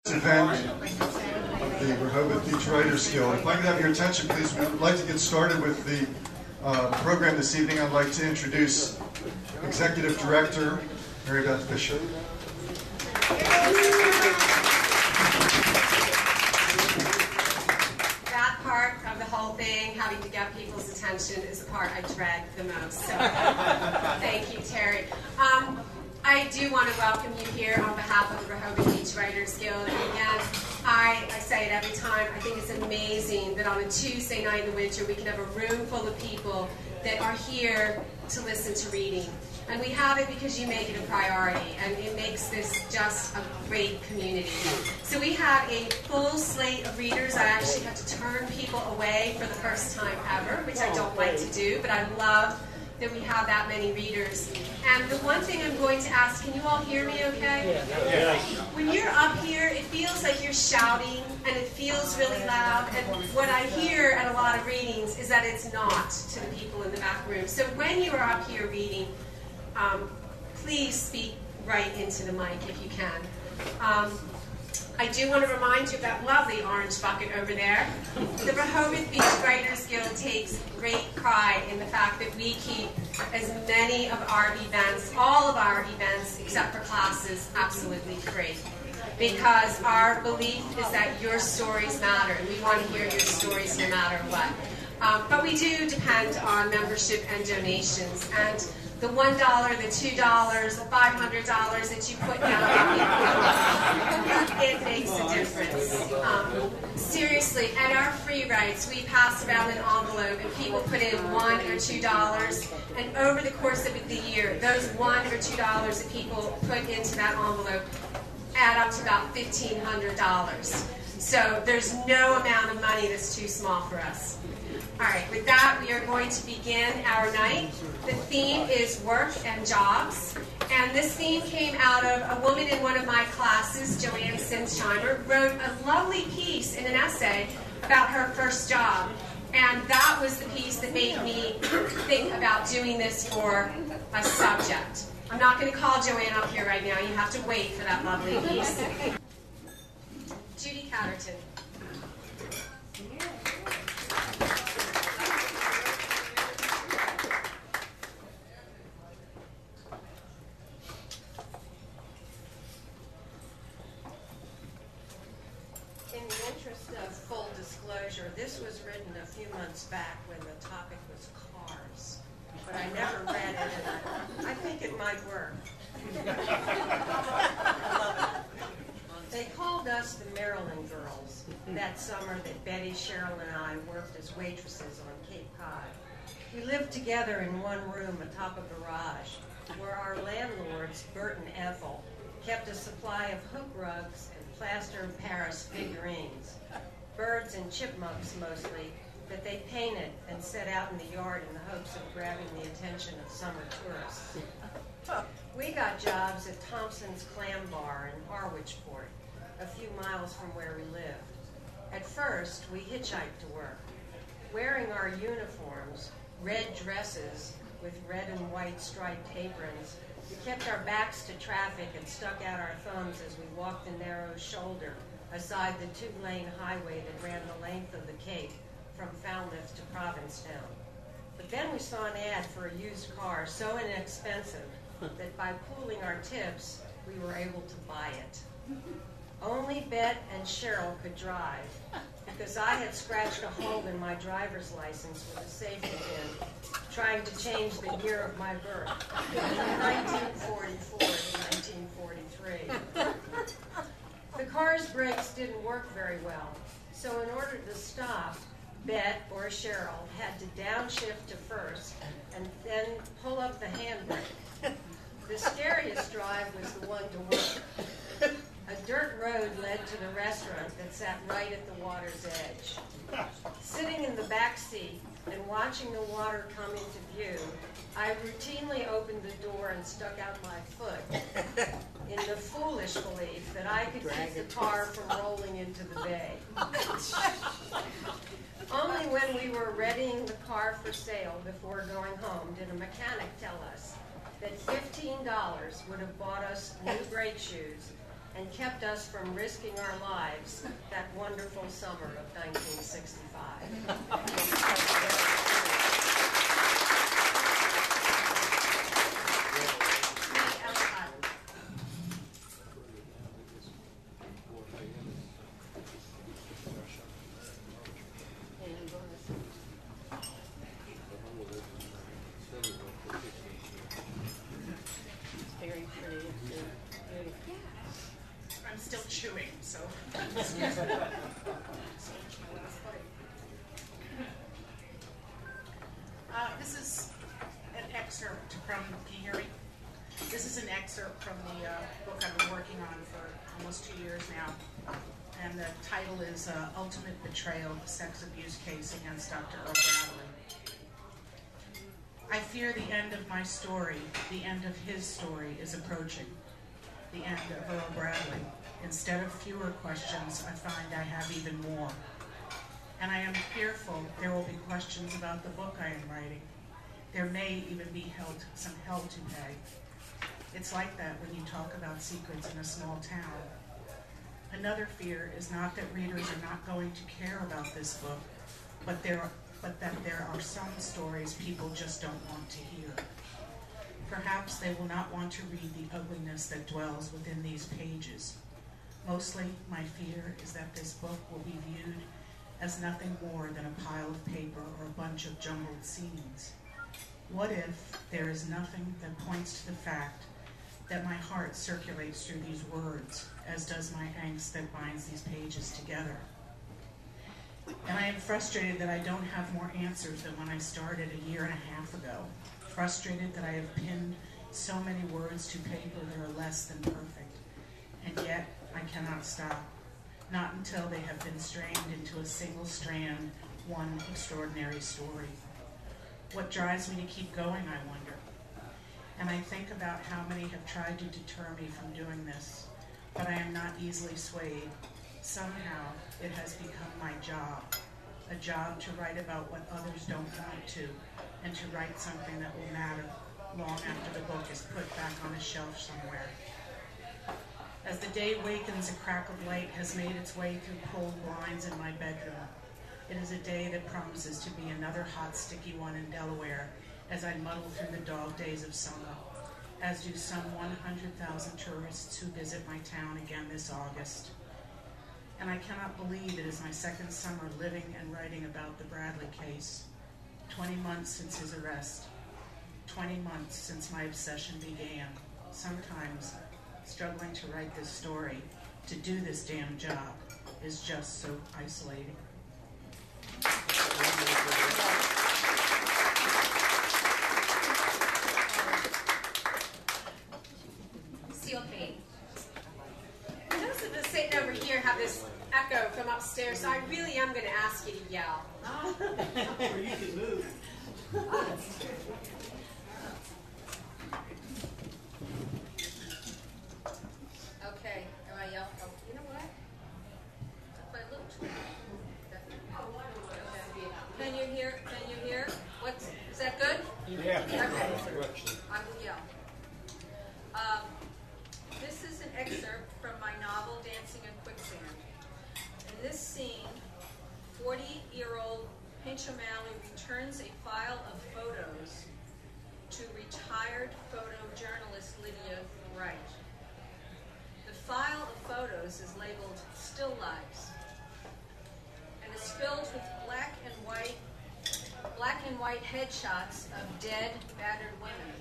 Event of the Rehoboth Beach Writers Guild. If I could have your attention, please, we'd like to get started with the program this evening. I'd like to introduce Executive Director Mary Beth Fisher. That part of the whole thing, having to get people's attention, is the part I dread the most. So, thank you, Terry. I do want to welcome you here on behalf of the Rehoboth Beach Writers Guild. And again, I say it every time, I think it's amazing that on a Tuesday night in the winter we can have a room full of people that are here to listen to reading. And we have it because you make it a priority, and it makes this just a great community. So we have a full slate of readers. I actually had to turn people away for the first time ever, which I don't like to do, but I love that we have that many readers. And the one thing I'm going to ask, can you all hear me okay? Yeah. When you're up here, it feels like you're shouting, and it feels really loud, and what I hear at a lot of readings is that it's not to the people in the back room. So when you are up here reading, please speak right into the mic if you can. I do want to remind you of that lovely orange bucket over there. The Rehoboth Beach Writers Guild takes great pride in the fact that we keep as many of our events, all of our events except for classes, absolutely free. Because our belief is that your stories matter, and we want to hear your stories no matter what. But we do depend on membership and donations. And the $1, the $2, the $500 that you put down, it makes a difference. Seriously, at our free rides, we pass around an envelope and people put in $1 or $2, and over the course of the year, those $1 or $2 that people put into that envelope add up to about $1,500. So there's no amount of money that's too small for us. All right, with that, we are going to begin our night. The theme is work and jobs. And this theme came out of a woman in one of my classes, Joanne Sinsheimer, wrote a lovely piece in an essay about her first job. And that was the piece that made me think about doing this for a subject. I'm not going to call Joanne up here right now. You have to wait for that lovely piece. Judy Catterton. This was written a few months back when the topic was cars, but I never read it, and I think it might work. I love it. They called us the Maryland Girls that summer that Betty, Cheryl, and I worked as waitresses on Cape Cod. We lived together in one room atop a garage where our landlords, Bert and Ethel, kept a supply of hook rugs and plaster of Paris figurines. Birds and chipmunks mostly, that they painted and set out in the yard in the hopes of grabbing the attention of summer tourists. We got jobs at Thompson's Clam Bar in Harwichport, a few miles from where we lived. At first, we hitchhiked to work. Wearing our uniforms, red dresses with red and white striped aprons, we kept our backs to traffic and stuck out our thumbs as we walked the narrow shoulder aside the two-lane highway that ran the length of the Cape from Falmouth to Provincetown. But then we saw an ad for a used car so inexpensive that by pooling our tips, we were able to buy it. Only Bet and Cheryl could drive, because I had scratched a hole in my driver's license with a safety pin, trying to change the year of my birth, from 1944 to 1943. The car's brakes didn't work very well, so in order to stop, Bet or Cheryl had to downshift to first and then pull up the handbrake. The scariest drive was the one to work. A dirt road led to the restaurant that sat right at the water's edge. Sitting in the back seat and watching the water come into view, I routinely opened the door and stuck out my foot in the foolish belief that I could keep the car from rolling into the bay. Only when we were readying the car for sale before going home did a mechanic tell us that $15 would have bought us new brake shoes and kept us from risking our lives that wonderful summer of 1965. Very pretty. I'm still chewing, so. This is an excerpt from, can you hear me? This is an excerpt from the book I've been working on for almost 2 years now. And the title is Ultimate Betrayal, the Sex Abuse Case Against Dr. Earl Bradley. I fear the end of my story, the end of his story, is approaching. The end of Earl Bradley. Instead of fewer questions, I find I have even more. And I am fearful there will be questions about the book I am writing. There may even be some hell to pay. It's like that when you talk about secrets in a small town. Another fear is not that readers are not going to care about this book, but that there are some stories people just don't want to hear. Perhaps they will not want to read the ugliness that dwells within these pages. Mostly, my fear is that this book will be viewed as nothing more than a pile of paper or a bunch of jumbled scenes. What if there is nothing that points to the fact that my heart circulates through these words, as does my angst that binds these pages together? And I am frustrated that I don't have more answers than when I started a year and a half ago. Frustrated that I have pinned so many words to paper that are less than perfect. And yet, I cannot stop. Not until they have been strained into a single strand, one extraordinary story. What drives me to keep going, I wonder. And I think about how many have tried to deter me from doing this, but I am not easily swayed. Somehow, it has become my job. A job to write about what others don't want to, and to write something that will matter long after the book is put back on a shelf somewhere. As the day wakens, a crack of light has made its way through pulled blinds in my bedroom. It is a day that promises to be another hot, sticky one in Delaware as I muddle through the dog days of summer, as do some 100,000 tourists who visit my town again this August. And I cannot believe it is my second summer living and writing about the Bradley case. 20 months since his arrest. 20 months since my obsession began. Sometimes, struggling to write this story, to do this damn job, is just so isolating. Seal fee. Those of us sitting over here have this echo from upstairs, so I really am going to ask you to yell. Or you can move. Okay, am I yelling? Oh, you know what? If I look Can you hear? Can you hear? Is that good? Yeah. Okay. I will yell. This is an excerpt from my novel, Dancing in Quicksand. In this scene, 40-year-old Pinch O'Malley returns a file of photos to retired photojournalist Lydia Wright. The file of photos is labeled Still Lives and is filled with black and white headshots of dead, battered women,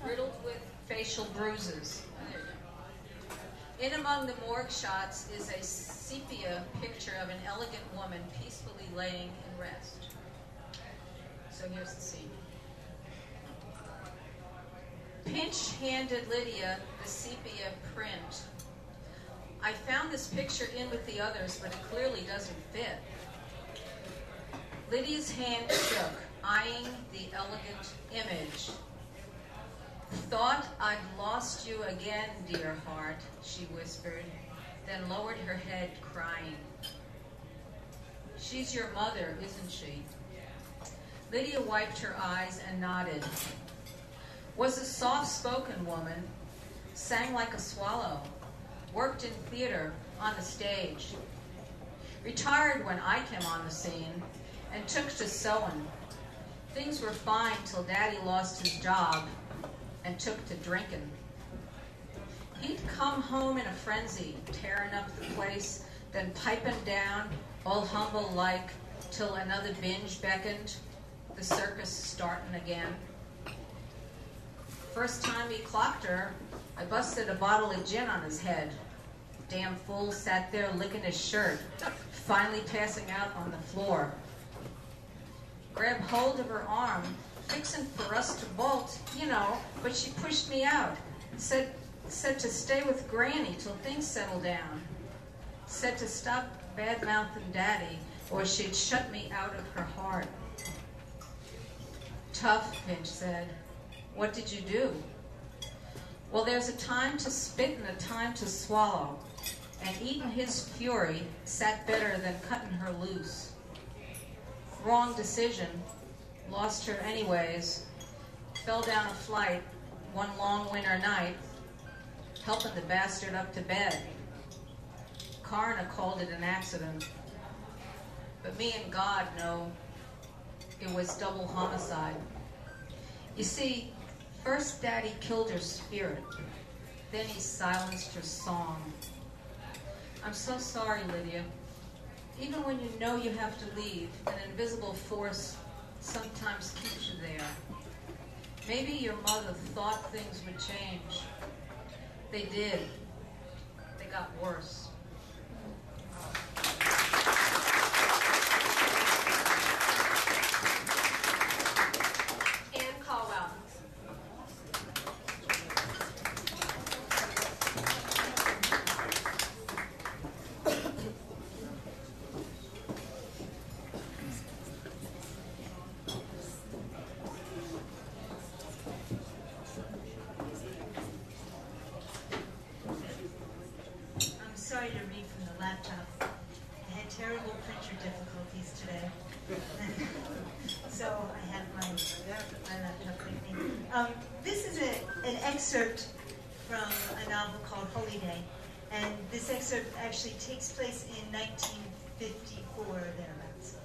riddled with facial bruises. In among the morgue shots is a sepia picture of an elegant woman peacefully laying in rest. So here's the scene. Pinch handed Lydia the sepia print. I found this picture in with the others, but it clearly doesn't fit. Lydia's hand shook, eyeing the elegant image. Thought I'd lost you again, dear heart, she whispered, then lowered her head, crying. She's your mother, isn't she? Lydia wiped her eyes and nodded. Was a soft-spoken woman, sang like a swallow, worked in theater on the stage, retired when I came on the scene, and took to sewing. Things were fine till Daddy lost his job and took to drinking. He'd come home in a frenzy, tearing up the place, then piping down, all humble-like, till another binge beckoned, the circus starting again. First time he clocked her, I busted a bottle of gin on his head. Damn fool sat there licking his shirt, finally passing out on the floor. Grabbed hold of her arm, fixing for us to bolt, you know, but she pushed me out. Said to stay with Granny till things settle down. Said to stop bad-mouthing Daddy, or she'd shut me out of her heart. Tough, Finch said. What did you do? Well, there's a time to spit and a time to swallow, and eating his fury sat better than cutting her loose. Wrong decision, lost her anyways, fell down a flight one long winter night, helping the bastard up to bed. Coroner called it an accident, but me and God know it was double homicide. You see, first Daddy killed her spirit, then he silenced her song. I'm so sorry, Lydia. Even when you know you have to leave, an invisible force sometimes keeps you there. Maybe your mother thought things would change. They did. They got worse. Ann Caldwell. I'm sorry to read from the laptop. I had terrible printer difficulties today. So I have my laptop with me. This is an excerpt from a novel called Holy Day. And this excerpt actually takes place in 1954 or thereabouts.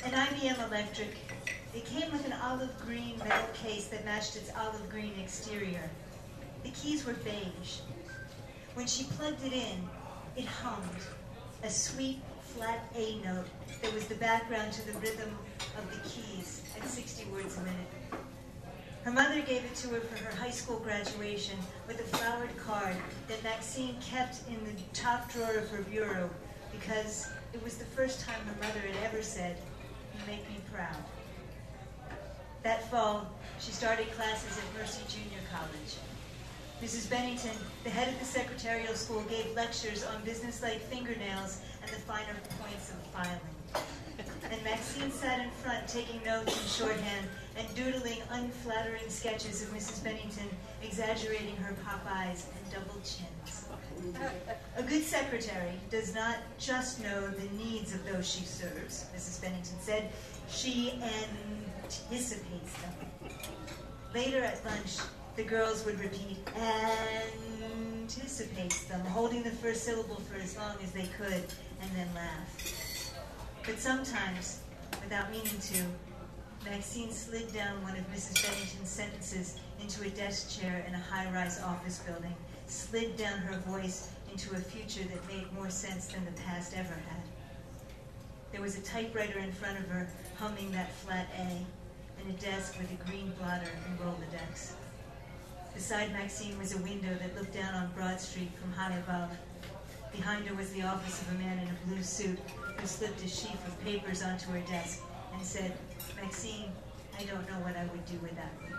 An IBM Electric. It came with an olive green metal case that matched its olive green exterior. The keys were beige. When she plugged it in, it hummed, a sweet, flat A note that was the background to the rhythm of the keys at 60 words a minute. Her mother gave it to her for her high school graduation with a flowered card that Maxine kept in the top drawer of her bureau because it was the first time her mother had ever said, "You make me proud." That fall, she started classes at Mercy Junior College. Mrs. Bennington, the head of the secretarial school, gave lectures on businesslike fingernails and the finer points of filing. And Maxine sat in front taking notes in shorthand and doodling unflattering sketches of Mrs. Bennington, exaggerating her pop eyes and double chins. A good secretary does not just know the needs of those she serves, Mrs. Bennington said. She anticipates them. Later at lunch, the girls would repeat, anticipates them, holding the first syllable for as long as they could, and then laugh. But sometimes, without meaning to, Maxine slid down one of Mrs. Bennington's sentences into a desk chair in a high-rise office building, slid down her voice into a future that made more sense than the past ever had. There was a typewriter in front of her, humming that flat A, and a desk with a green blotter and Rolodex. Beside Maxine was a window that looked down on Broad Street from high above. Behind her was the office of a man in a blue suit who slipped a sheaf of papers onto her desk and said, "Maxine, I don't know what I would do without you."